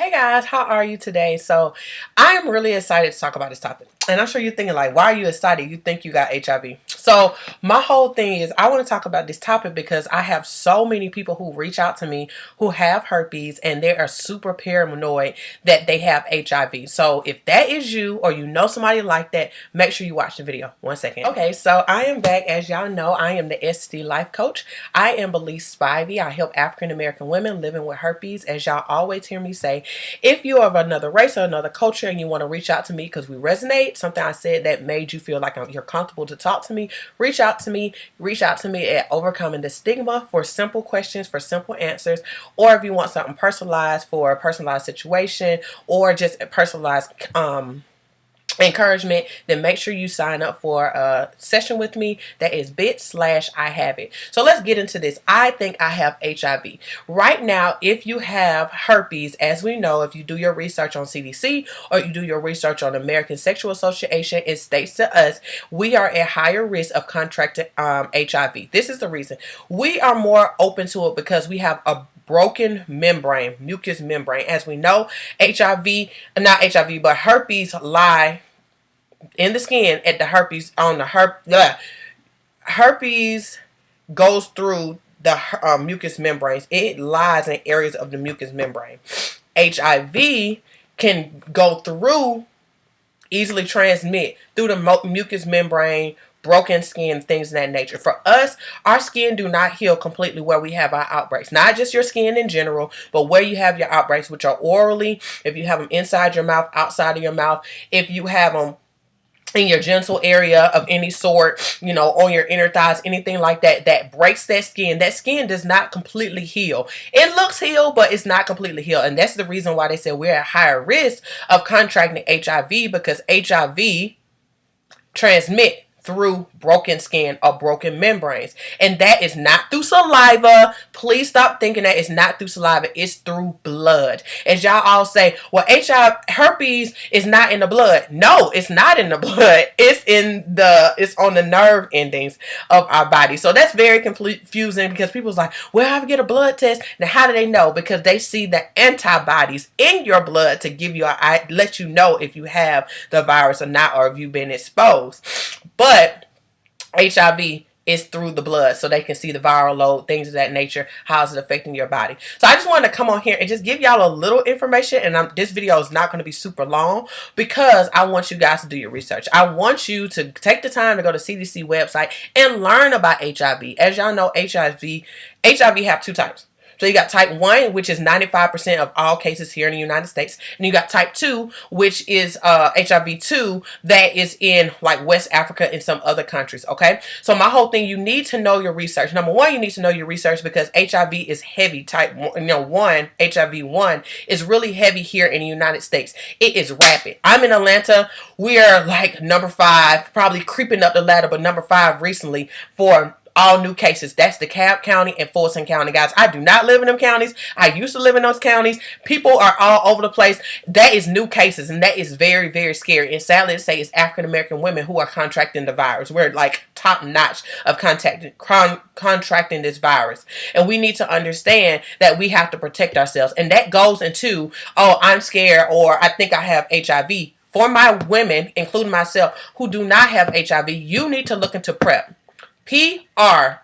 Hey guys, how are you today? So I am really excited to talk about this topic. And I'm sure you're thinking like, why are you excited? You think you got HIV. So my whole thing is I want to talk about this topic because I have so many people who reach out to me who have herpes and they are super paranoid that they have HIV. So if that is you or you know somebody like that, make sure you watch the video. 1 second. Okay, so I am back. As y'all know, I am the STD Life Coach. I am Belize Spivey. I help African American women living with herpes. As y'all always hear me say, if you are of another race or another culture and you want to reach out to me because we resonate, something I said that made you feel like you're comfortable to talk to me, reach out to me. Reach out to me at Overcoming the Stigma for simple questions, for simple answers, or if you want something personalized for a personalized situation or just a personalized encouragement, then make sure you sign up for a session with me. That is bit/I have it. So let's get into this. I think I have HIV. Right now, if you have herpes, as we know, if you do your research on CDC or you do your research on American Sexual Association, it states to us we are at higher risk of contracting HIV. This is the reason. We are more open to it because we have a broken membrane, mucous membrane. As we know, not HIV, but herpes lie in the skin at the herpes on the herpes goes through the mucous membranes. It lies in areas of the mucous membrane. HIV can go through, easily transmit through the mucous membrane, broken skin, things of that nature. For us, our skin do not heal completely where we have our outbreaks. Not just your skin in general, but where you have your outbreaks, which are orally, if you have them inside your mouth, outside of your mouth, if you have them in your genital area of any sort, you know, on your inner thighs, anything like that, that breaks that skin. That skin does not completely heal. It looks healed, but it's not completely healed. And that's the reason why they say we're at higher risk of contracting HIV, because HIV transmit through broken skin or broken membranes. And that is not through saliva. Please stop thinking that it's not through saliva. It's through blood. As y'all all say, well, herpes is not in the blood. No, it's not in the blood. It's on the nerve endings of our body. So that's very confusing because people's like, well, I have to get a blood test. Now, how do they know? Because they see the antibodies in your blood to give you let you know if you have the virus or not, or if you've been exposed. But HIV is through the blood, so they can see the viral load, things of that nature. How is it affecting your body? So I just wanted to come on here and just give y'all a little information. And this video is not going to be super long because I want you guys to do your research. I want you to take the time to go to CDC website and learn about HIV. As y'all know, HIV have two types. So you got type 1, which is 95% of all cases here in the United States. And you got type 2, which is HIV2, that is in like West Africa and some other countries, okay? So my whole thing, you need to know your research. Number one, you need to know your research because HIV is heavy. Type 1, HIV1 is really heavy here in the United States. It is rapid. I'm in Atlanta. We are like number 5, probably creeping up the ladder, but number 5 recently for all new cases. That's DeKalb County and Fulton County, guys. I do not live in them counties. I used to live in those counties. People are all over the place. That is new cases, and that is very, very scary. And sadly to say, it's African American women who are contracting the virus. We're like top notch of contracting this virus, and we need to understand that we have to protect ourselves. And that goes into, oh, I'm scared, or I think I have HIV. For my women, including myself, who do not have HIV, you need to look into PrEP. PR,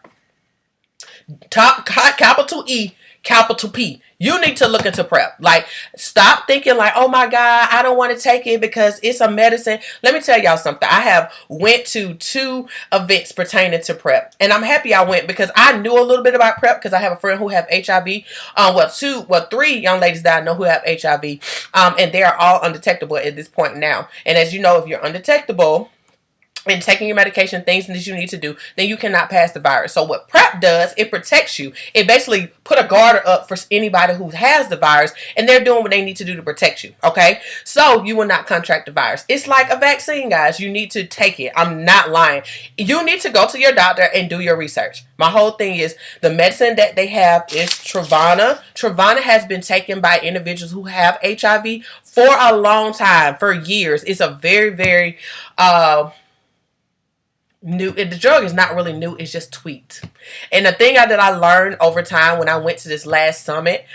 capital E, capital P. You need to look into PrEP. Like, stop thinking like, oh my God, I don't want to take it because it's a medicine. Let me tell y'all something. I have went to 2 events pertaining to PrEP, and I'm happy I went because I knew a little bit about PrEP because I have a friend who have HIV. 3 young ladies that I know who have HIV, and they are all undetectable at this point now. And as you know, if you're undetectable and taking your medication, things that you need to do, then you cannot pass the virus. So what PrEP does, it protects you. It basically put a guard up for anybody who has the virus, and they're doing what they need to do to protect you, okay? So you will not contract the virus. It's like a vaccine, guys. You need to take it. I'm not lying. You need to go to your doctor and do your research. My whole thing is the medicine that they have is Truvana. Truvana has been taken by individuals who have HIV for a long time, for years. It's a very, very new. The drug is not really new. It's just tweaked. And the thing that I learned over time when I went to this last summit,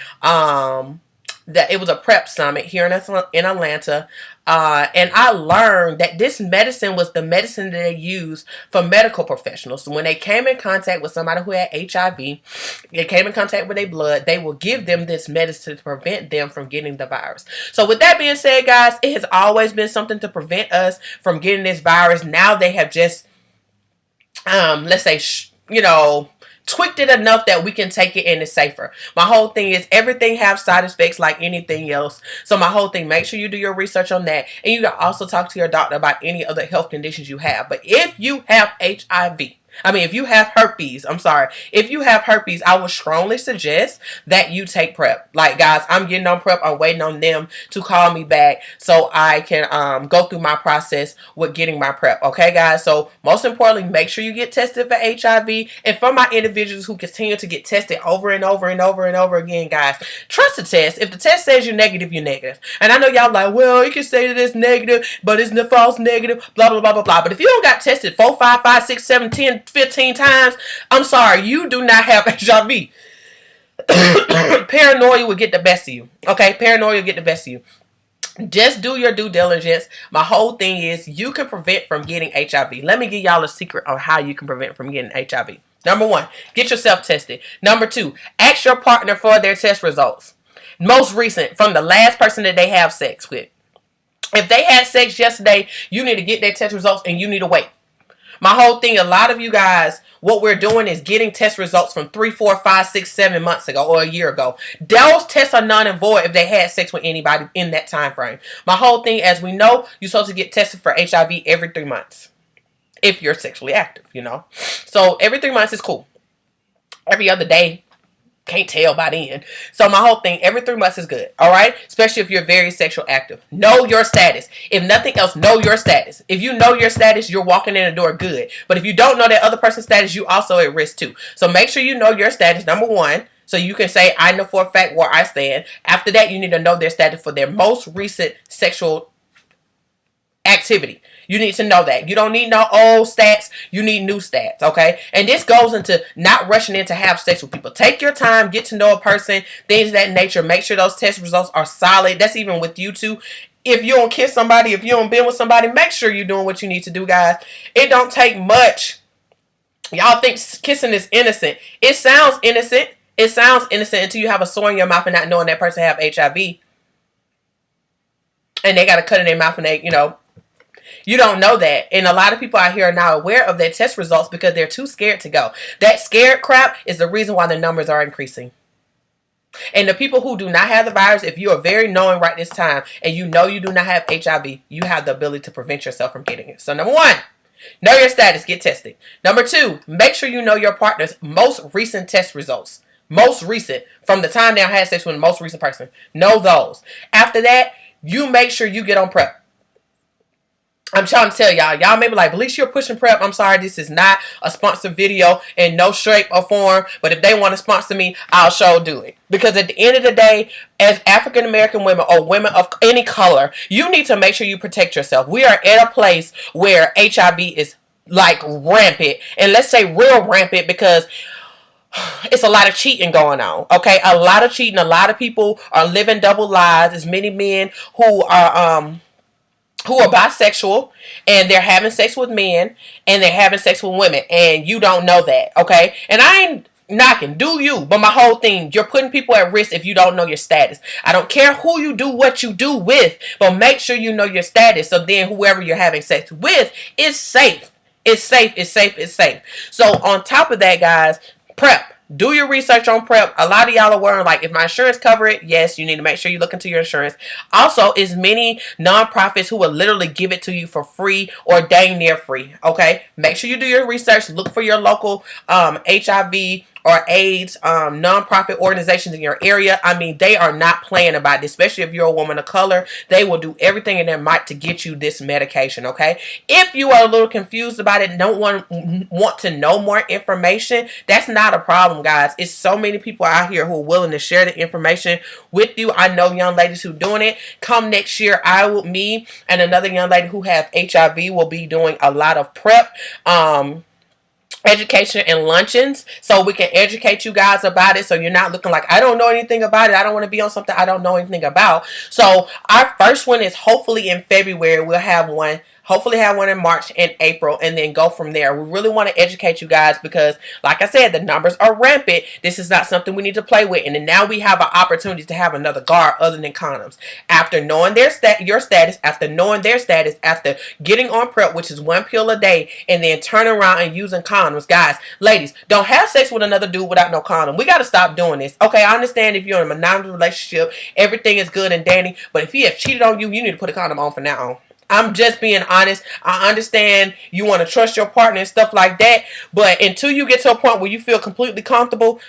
that it was a prep summit here in Atlanta. And I learned that this medicine was the medicine that they use for medical professionals. So when they came in contact with somebody who had HIV, they came in contact with their blood, they will give them this medicine to prevent them from getting the virus. So with that being said, guys, it has always been something to prevent us from getting this virus. Now they have just, let's say, tweaked it enough that we can take it and it's safer. My whole thing is everything have side effects like anything else. So my whole thing, make sure you do your research on that. And you can also talk to your doctor about any other health conditions you have. But if you have HIV, if you have herpes, if you have herpes, I would strongly suggest that you take PrEP. Like, guys, I'm getting on PrEP. I'm waiting on them to call me back so I can go through my process with getting my PrEP. Okay, guys? So, most importantly, make sure you get tested for HIV. And for my individuals who continue to get tested over and over and over and over again, guys, trust the test. If the test says you're negative, you're negative. And I know y'all like, well, you can say that it's negative, but it's the false negative, blah, blah, blah, blah, blah. But if you don't got tested 4, 5, 5, 6, 7, 10, 15 times, I'm sorry, you do not have HIV. Paranoia will get the best of you. Okay, paranoia will get the best of you. Just do your due diligence. My whole thing is you can prevent from getting HIV. Let me give y'all a secret on how you can prevent from getting HIV. Number 1, get yourself tested. Number 2, ask your partner for their test results. Most recent, from the last person that they have sex with. If they had sex yesterday, you need to get their test results and you need to wait. My whole thing, a lot of you guys, what we're doing is getting test results from 3, 4, 5, 6, 7 months ago or a year ago. Those tests are null and void if they had sex with anybody in that time frame. My whole thing, as we know, you're supposed to get tested for HIV every 3 months. If you're sexually active, So every 3 months is cool. Every other day, can't tell by then. So my whole thing, every 3 months is good. All right? Especially if you're very sexual active. Know your status. If nothing else, know your status. If you know your status, you're walking in the door good. But if you don't know that other person's status, you also at risk too. So make sure you know your status, number 1. So you can say, I know for a fact where I stand. After that, you need to know their status for their most recent sexual activity. You need to know that. You don't need no old stats. You need new stats, okay? And this goes into not rushing in to have sex with people. Take your time. Get to know a person. Things of that nature. Make sure those test results are solid. That's even with you too. If you don't kiss somebody, if you don't been with somebody, make sure you're doing what you need to do, guys. It don't take much. Y'all think kissing is innocent. It sounds innocent. It sounds innocent until you have a sore in your mouth and not knowing that person have HIV. And they got to cut in their mouth and they, you don't know that. And a lot of people out here are not aware of their test results because they're too scared to go. That scared crap is the reason why the numbers are increasing. And the people who do not have the virus, if you are very knowing right this time and you know you do not have HIV, you have the ability to prevent yourself from getting it. So number 1, know your status, get tested. Number 2, make sure you know your partner's most recent test results. Most recent, from the time they had sex with the most recent person. Know those. After that, you make sure you get on PrEP. I'm trying to tell y'all. Y'all may be like, Belize, you're pushing PrEP. I'm sorry, this is not a sponsored video in no shape or form. But if they want to sponsor me, I'll sure do it. Because at the end of the day, as African American women or women of any color, you need to make sure you protect yourself. We are at a place where HIV is like rampant. And let's say real rampant because it's a lot of cheating going on. Okay, a lot of cheating. A lot of people are living double lives. There's many men who are bisexual and they're having sex with men and they're having sex with women and you don't know that, okay? And I ain't knocking, do you, but my whole thing, you're putting people at risk if you don't know your status. I don't care who you do what you do with, but make sure you know your status so then whoever you're having sex with is safe. It's safe, it's safe, it's safe. So on top of that, guys, PrEP. Do your research on PrEP. A lot of y'all are worrying, like, if my insurance cover it, yes, you need to make sure you look into your insurance. Also, is many nonprofits who will literally give it to you for free or dang near free, okay? Make sure you do your research. Look for your local HIV or AIDS nonprofit organizations in your area. I mean, they are not playing about it, especially if you're a woman of color. They will do everything in their might to get you this medication, okay? If you are a little confused about it and don't want to know more information, that's not a problem, guys. It's so many people out here who are willing to share the information with you. I know young ladies who are doing it. Come next year, me and another young lady who has HIV will be doing a lot of PrEP. education and luncheons so we can educate you guys about it, so you're not looking like I don't know anything about it. I don't want to be on something I don't know anything about. So our first one is hopefully in February. We'll have one. Hopefully have one in March and April, and then go from there. We really want to educate you guys because, like I said, the numbers are rampant. This is not something we need to play with. And then now we have an opportunity to have another guard other than condoms. After knowing your status, after knowing their status, after getting on PrEP, which is 1 pill a day, and then turning around and using condoms. Guys, ladies, don't have sex with another dude without no condom. We got to stop doing this. Okay, I understand if you're in a monogamous relationship, everything is good and dandy, but if he has cheated on you, you need to put a condom on from now on. I'm just being honest. I understand you want to trust your partner and stuff like that, but until you get to a point where you feel completely comfortable,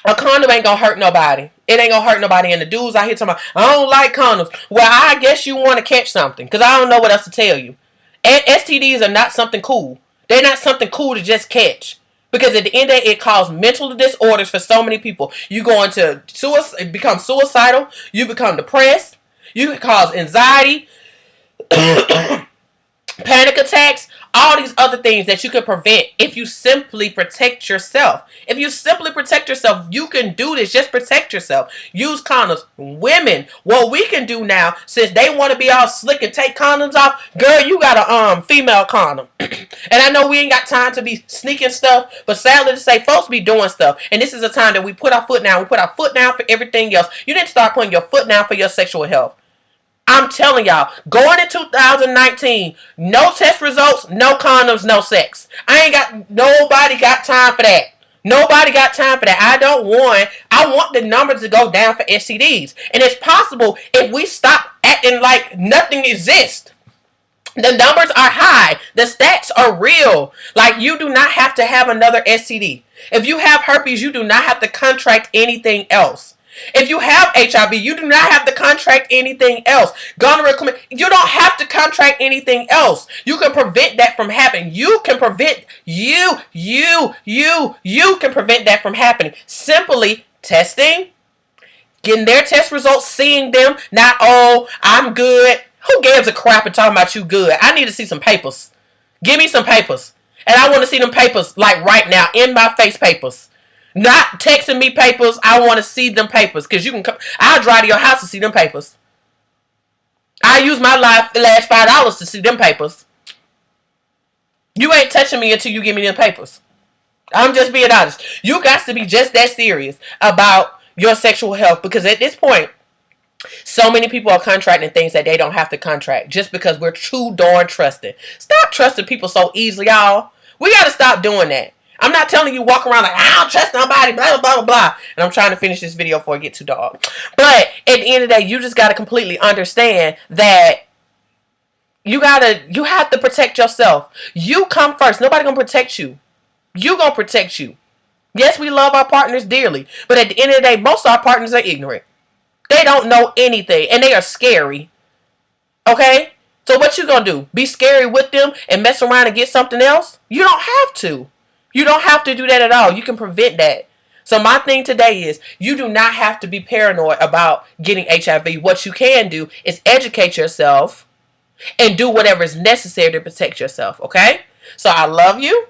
a condom ain't gonna hurt nobody. It ain't gonna hurt nobody. And the dudes out here talking about, I don't like condoms. Well, I guess you want to catch something, because I don't know what else to tell you. And STDs are not something cool. They're not something cool to just catch. Because at the end of the day, it causes mental disorders for so many people. You go into suicide, become suicidal. You become depressed. You cause anxiety. Panic attacks, all these other things that you can prevent if you simply protect yourself. If you simply protect yourself, you can do this. Just protect yourself. Use condoms. Women, what we can do now, since they want to be all slick and take condoms off, girl, you got a female condom. And I know we ain't got time to be sneaking stuff, but sadly to say, folks be doing stuff. And this is a time that we put our foot down. We put our foot down for everything else. You need to start putting your foot down for your sexual health. I'm telling y'all, going in 2019, no test results, no condoms, no sex. Nobody got time for that. Nobody got time for that. I want the numbers to go down for STDs. And it's possible if we stop acting like nothing exists. The numbers are high. The stats are real. Like, you do not have to have another STD. If you have herpes, you do not have to contract anything else. If you have HIV, you do not have to contract anything else. Gonorrhea, you don't have to contract anything else. You can prevent that from happening. You can prevent you can prevent that from happening. Simply testing, getting their test results, seeing them. Not, oh, I'm good. Who gives a crap and talking about you good? I need to see some papers. Give me some papers. And I want to see them papers like right now, in my face papers. Not texting me papers. I want to see them papers. Because you can come. I'll drive to your house to see them papers. I use my last $5 to see them papers. You ain't touching me until you give me them papers. I'm just being honest. You got to be just that serious about your sexual health. Because at this point, so many people are contracting things that they don't have to contract. Just because we're too darn trusting. Stop trusting people so easily, y'all. We got to stop doing that. I'm not telling you walk around like, I don't trust nobody, blah, blah, blah, blah. And I'm trying to finish this video before I get too dark. But at the end of the day, you just got to completely understand that you have to protect yourself. You come first. Nobody going to protect you. You going to protect you. Yes, we love our partners dearly. But at the end of the day, most of our partners are ignorant. They don't know anything. And they are scary. Okay? So what you going to do? Be scary with them and mess around and get something else? You don't have to. You don't have to do that at all. You can prevent that. So my thing today is you do not have to be paranoid about getting HIV. What you can do is educate yourself and do whatever is necessary to protect yourself. Okay? So I love you.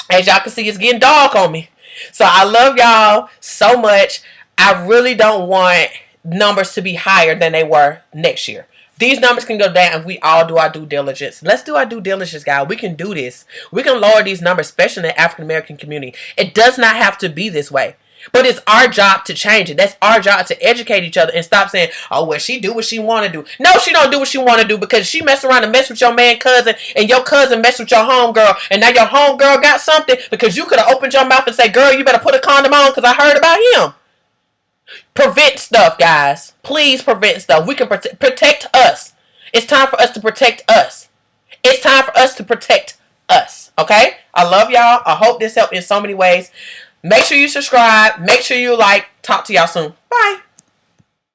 As y'all can see, it's getting dark on me. So I love y'all so much. I really don't want numbers to be higher than they were next year. These numbers can go down if we all do our due diligence. Let's do our due diligence, guys. We can do this. We can lower these numbers, especially in the African American community. It does not have to be this way. But it's our job to change it. That's our job to educate each other and stop saying, oh, well, she do what she want to do. No, she don't do what she want to do because she mess around and mess with your man cousin and your cousin mess with your homegirl. And now your homegirl got something because you could have opened your mouth and said, girl, you better put a condom on because I heard about him. Prevent stuff, guys. Please prevent stuff. We can protect us. It's time for us to protect us. It's time for us to protect us. Okay? I love y'all. I hope this helped in so many ways. Make sure you subscribe. Make sure you like. Talk to y'all soon. Bye.